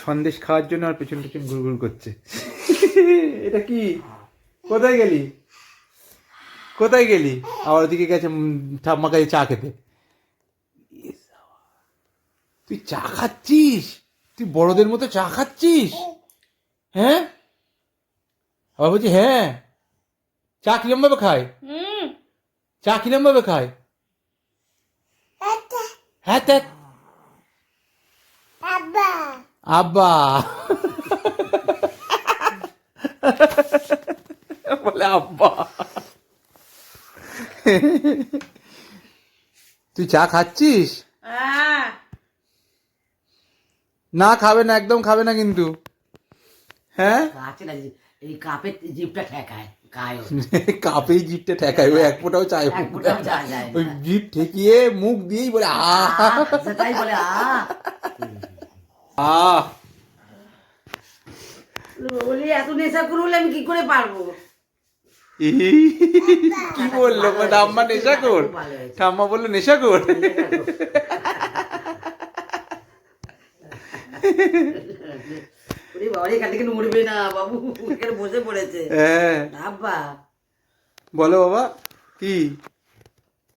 সন্দেশ খাওয়ার জন্য আর পেছন পেছন ঘুরঘুর করছে। এটা কি? কোথায় গেলি? কোথায় গেলি? আবার ওদিকে গেছে ঠাম্মার কাছে চা খেতে। তুই চা খাচ্ছিস? তুই বড়দের মতো চা খাচ্ছিস? হ্যাঁ, আবার বলছি হ্যাঁ। চা কিরম ভাবে খায়? চা কিরম ভাবে খায়? হ্যাঁ ত্যাত। আব্বা বলে আব্বা। তুই চা খাচ্ছিস? না খাবে না, একদম খাবে না কিন্তু। হ্যাঁ, এই কাপের জিভটা ঠেকায় খায়, কাপেই জিভটা ঠেকায়, ওই এক ফোঁটাও চায় ওই জিভ ঠেকিয়ে মুখ দিয়েই বলে সেটাই বলে বলি এত নেশা করলে আমি কি করে পারবো? কি বললো ঠাম্মা? নেশা কর? ঠাম্মা বললো নেশা কর? এখান থেকে নড়বে না বাবু, এখানে বসে পড়েছে। হ্যাঁ আব্বা বলো বাবা কি?